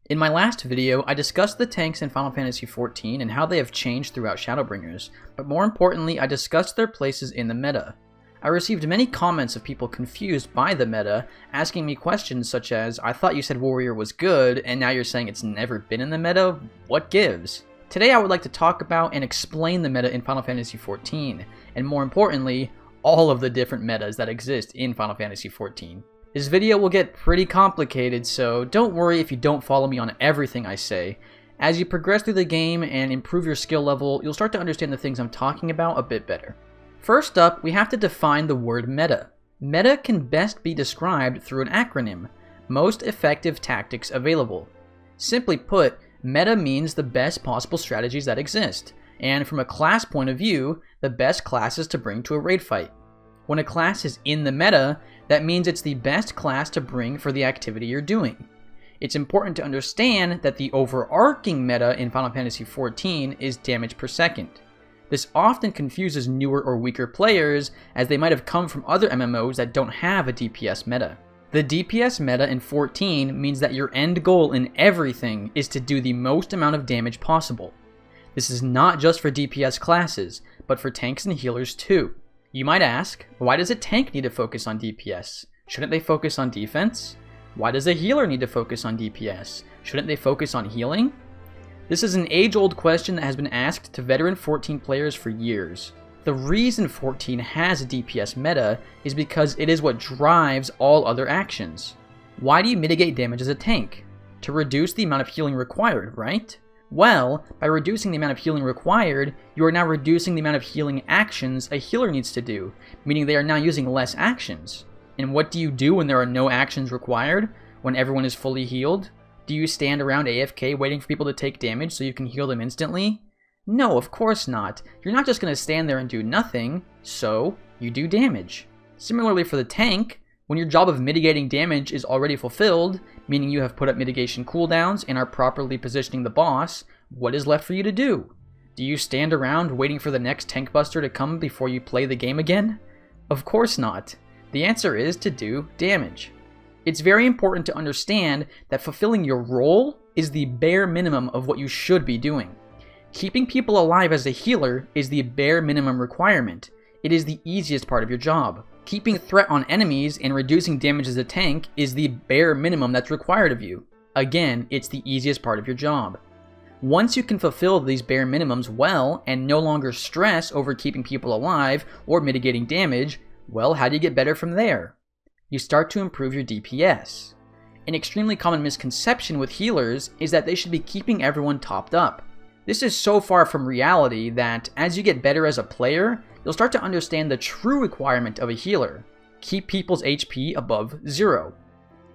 In my last video, I discussed the tanks in Final Fantasy XIV and how they have changed throughout Shadowbringers, but more importantly, I discussed their places in the meta. I received many comments of people confused by the meta, asking me questions such as, I thought you said Warrior was good, and now you're saying it's never been in the meta? What gives? Today I would like to talk about and explain the meta in Final Fantasy XIV, and more importantly, all of the different metas that exist in Final Fantasy XIV. This video will get pretty complicated, so don't worry if you don't follow me on everything I say. As you progress through the game and improve your skill level, you'll start to understand the things I'm talking about a bit better. First up, we have to define the word meta. Meta can best be described through an acronym, Most Effective Tactics Available. Simply put, meta means the best possible strategies that exist, and from a class point of view, the best classes to bring to a raid fight. When a class is in the meta, that means it's the best class to bring for the activity you're doing. It's important to understand that the overarching meta in Final Fantasy XIV is damage per second. This often confuses newer or weaker players, as they might have come from other MMOs that don't have a DPS meta. The DPS meta in 14 means that your end goal in everything is to do the most amount of damage possible. This is not just for DPS classes, but for tanks and healers too. You might ask, why does a tank need to focus on DPS? Shouldn't they focus on defense? Why does a healer need to focus on DPS? Shouldn't they focus on healing? This is an age-old question that has been asked to veteran 14 players for years. The reason 14 has a DPS meta is because it is what drives all other actions. Why do you mitigate damage as a tank? To reduce the amount of healing required, right? Well, by reducing the amount of healing required, you are now reducing the amount of healing actions a healer needs to do, meaning they are now using less actions. And what do you do when there are no actions required? When everyone is fully healed? Do you stand around AFK waiting for people to take damage so you can heal them instantly? No, of course not. You're not just going to stand there and do nothing, so you do damage. Similarly for the tank, when your job of mitigating damage is already fulfilled, meaning you have put up mitigation cooldowns and are properly positioning the boss, what is left for you to do? Do you stand around waiting for the next tank buster to come before you play the game again? Of course not. The answer is to do damage. It's very important to understand that fulfilling your role is the bare minimum of what you should be doing. Keeping people alive as a healer is the bare minimum requirement. It is the easiest part of your job. Keeping threat on enemies and reducing damage as a tank is the bare minimum that's required of you. Again, it's the easiest part of your job. Once you can fulfill these bare minimums well and no longer stress over keeping people alive or mitigating damage, well, how do you get better from there? You start to improve your DPS. An extremely common misconception with healers is that they should be keeping everyone topped up. This is so far from reality that as you get better as a player, you'll start to understand the true requirement of a healer. Keep people's HP above 0.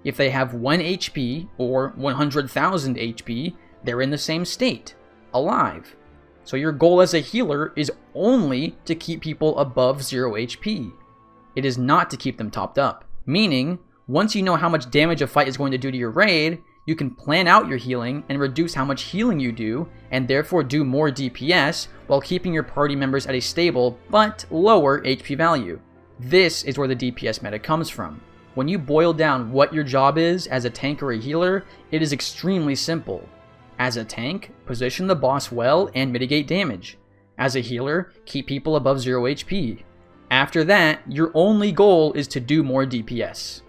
If they have 1 HP or 100,000 HP, they're in the same state, alive. So your goal as a healer is only to keep people above 0 HP. It is not to keep them topped up. Meaning, once you know how much damage a fight is going to do to your raid, you can plan out your healing and reduce how much healing you do, and therefore do more DPS while keeping your party members at a stable but lower HP value. This is where the DPS meta comes from. When you boil down what your job is as a tank or a healer, it is extremely simple. As a tank, position the boss well and mitigate damage. As a healer, keep people above 0 HP. After that, your only goal is to do more DPS.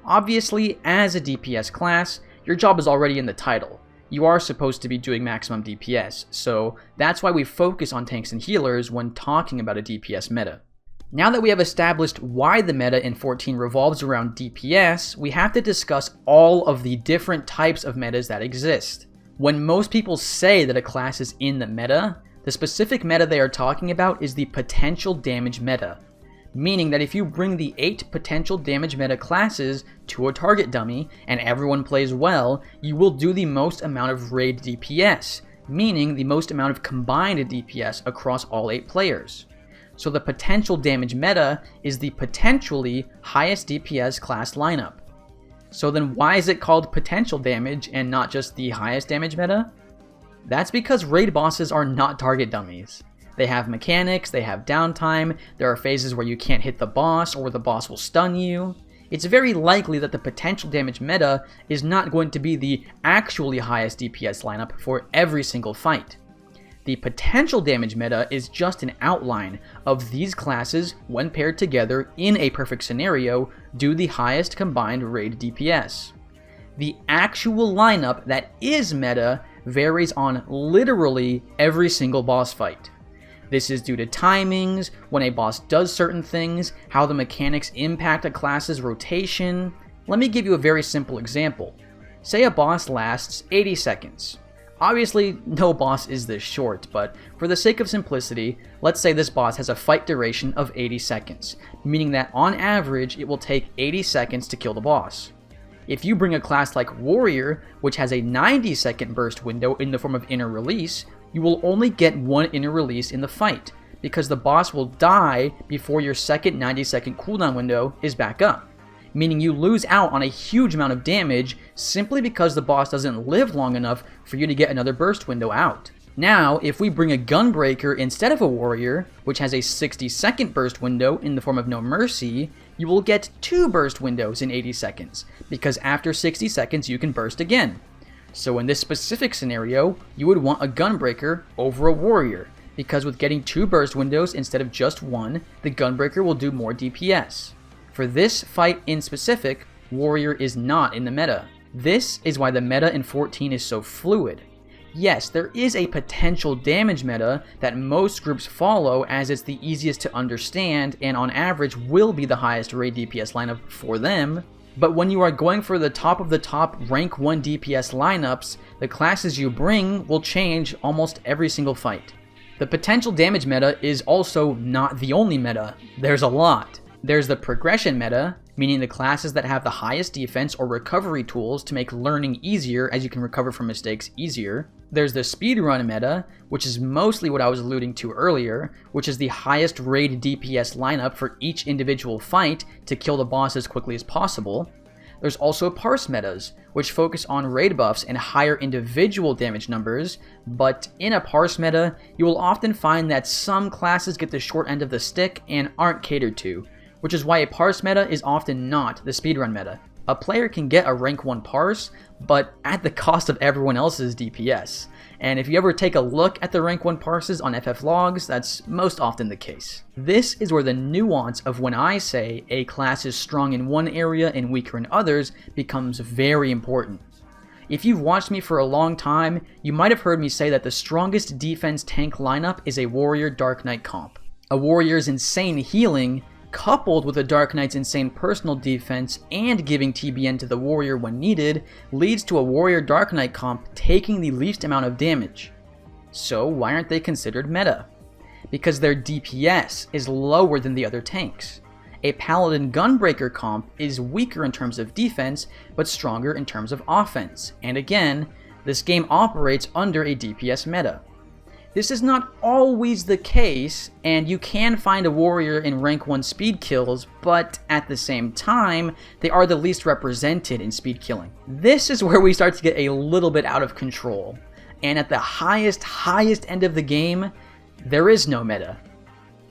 Obviously, as a DPS class, your job is already in the title. You are supposed to be doing maximum DPS, so that's why we focus on tanks and healers when talking about a DPS meta. Now that we have established why the meta in 14 revolves around DPS, we have to discuss all of the different types of metas that exist. When most people say that a class is in the meta, the specific meta they are talking about is the potential damage meta. Meaning that if you bring the 8 potential damage meta classes to a target dummy and everyone plays well, you will do the most amount of raid DPS, meaning the most amount of combined DPS across all 8 players. So the potential damage meta is the potentially highest DPS class lineup. So then why is it called potential damage and not just the highest damage meta? That's because raid bosses are not target dummies. They have mechanics, they have downtime, there are phases where you can't hit the boss or where the boss will stun you. it's very likely that the potential damage meta is not going to be the actually highest DPS lineup for every single fight. The potential damage meta is just an outline of these classes when paired together in a perfect scenario do the highest combined raid DPS. The actual lineup that is meta varies on literally every single boss fight. This is due to timings, when a boss does certain things, how the mechanics impact a class's rotation. Let me give you a very simple example. Say a boss lasts 80 seconds. Obviously, no boss is this short, but for the sake of simplicity, let's say this boss has a fight duration of 80 seconds, meaning that on average, it will take 80 seconds to kill the boss. If you bring a class like Warrior, which has a 90-second burst window in the form of inner release, you will only get one inner release in the fight, because the boss will die before your second 90-second cooldown window is back up, meaning you lose out on a huge amount of damage simply because the boss doesn't live long enough for you to get another burst window out. Now, if we bring a Gunbreaker instead of a Warrior, which has a 60-second burst window in the form of No Mercy, you will get 2 burst windows in 80 seconds, because after 60 seconds you can burst again. So in this specific scenario, you would want a Gunbreaker over a Warrior, because with getting 2 burst windows instead of just 1, the Gunbreaker will do more DPS. For this fight in specific, Warrior is not in the meta. This is why the meta in 14 is so fluid. Yes, there is a potential damage meta that most groups follow as it's the easiest to understand and on average will be the highest raid DPS lineup for them, but when you are going for the top of the top rank 1 DPS lineups, the classes you bring will change almost every single fight. The potential damage meta is also not the only meta. There's a lot. There's the progression meta, meaning the classes that have the highest defense or recovery tools to make learning easier as you can recover from mistakes easier. There's the speedrun meta, which is mostly what I was alluding to earlier, which is the highest raid DPS lineup for each individual fight to kill the boss as quickly as possible. There's also parse metas, which focus on raid buffs and higher individual damage numbers, but in a parse meta, you will often find that some classes get the short end of the stick and aren't catered to, which is why a parse meta is often not the speedrun meta. A player can get a rank 1 parse, but at the cost of everyone else's DPS. And if you ever take a look at the rank 1 parses on FF logs, that's most often the case. This is where the nuance of when I say a class is strong in one area and weaker in others becomes very important. If you've watched me for a long time, you might have heard me say that the strongest defense tank lineup is a Warrior Dark Knight comp. A Warrior's insane healing, coupled with a Dark Knight's insane personal defense and giving TBN to the Warrior when needed, leads to a Warrior Dark Knight comp taking the least amount of damage. So why aren't they considered meta? Because their DPS is lower than the other tanks. A Paladin Gunbreaker comp is weaker in terms of defense, but stronger in terms of offense, and again, this game operates under a DPS meta. This is not always the case, and you can find a Warrior in rank 1 speed kills, but at the same time, they are the least represented in speed killing. This is where we start to get a little bit out of control, and at the highest end of the game, there is no meta.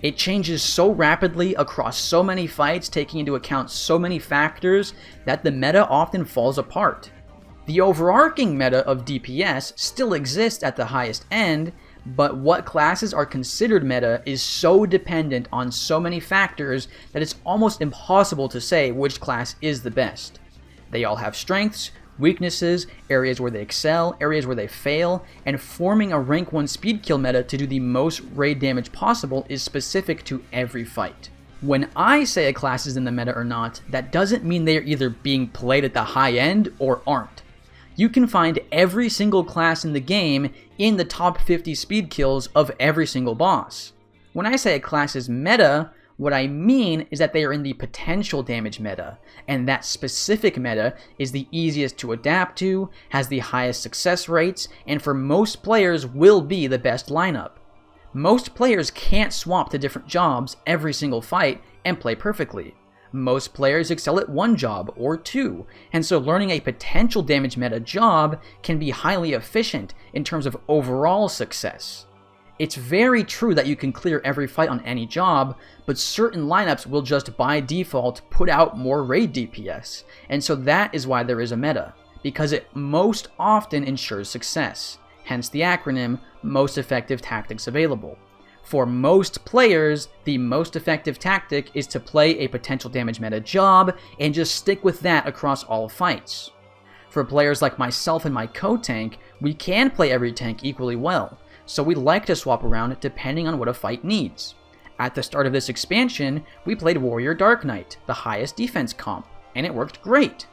It changes so rapidly across so many fights, taking into account so many factors, that the meta often falls apart. The overarching meta of DPS still exists at the highest end, but what classes are considered meta is so dependent on so many factors that it's almost impossible to say which class is the best. They all have strengths, weaknesses, areas where they excel, areas where they fail, and forming a rank 1 speed kill meta to do the most raid damage possible is specific to every fight. When I say a class is in the meta or not, that doesn't mean they are either being played at the high end or aren't. You can find every single class in the game in the top 50 speed kills of every single boss. When I say a class is meta, what I mean is that they are in the potential damage meta, and that specific meta is the easiest to adapt to, has the highest success rates, and for most players will be the best lineup. Most players can't swap to different jobs every single fight and play perfectly. Most players excel at one job or two, and so learning a potential damage meta job can be highly efficient in terms of overall success. It's very true that you can clear every fight on any job, but certain lineups will just by default put out more raid DPS, and so that is why there is a meta, because it most often ensures success, hence the acronym Most Effective Tactics Available. For most players, the most effective tactic is to play a potential damage meta job and just stick with that across all fights. For players like myself and my co-tank, we can play every tank equally well, so we like to swap around depending on what a fight needs. At the start of this expansion, we played Warrior Dark Knight, the highest defense comp, and it worked great.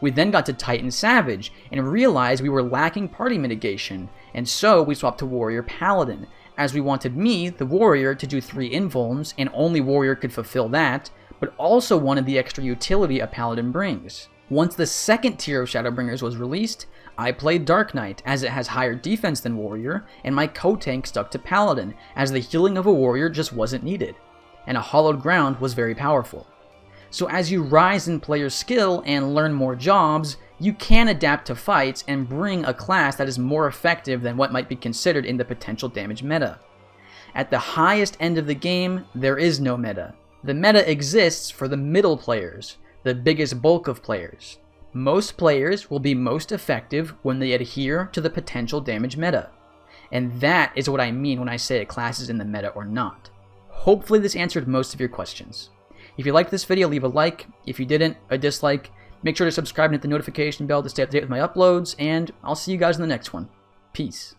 We then got to Titan Savage and realized we were lacking party mitigation, and so we swapped to Warrior Paladin, as we wanted me, the Warrior, to do 3 invulns, and only Warrior could fulfill that, but also wanted the extra utility a Paladin brings. Once the second tier of Shadowbringers was released, I played Dark Knight, as it has higher defense than Warrior, and my co-tank stuck to Paladin, as the healing of a Warrior just wasn't needed, and a Hallowed Ground was very powerful. So as you rise in player skill and learn more jobs, you can adapt to fights and bring a class that is more effective than what might be considered in the potential damage meta. At the highest end of the game, there is no meta. The meta exists for the middle players, the biggest bulk of players. Most players will be most effective when they adhere to the potential damage meta. And that is what I mean when I say a class is in the meta or not. Hopefully this answered most of your questions. If you liked this video, leave a like. If you didn't, a dislike. Make sure to subscribe and hit the notification bell to stay up to date with my uploads, and I'll see you guys in the next one. Peace.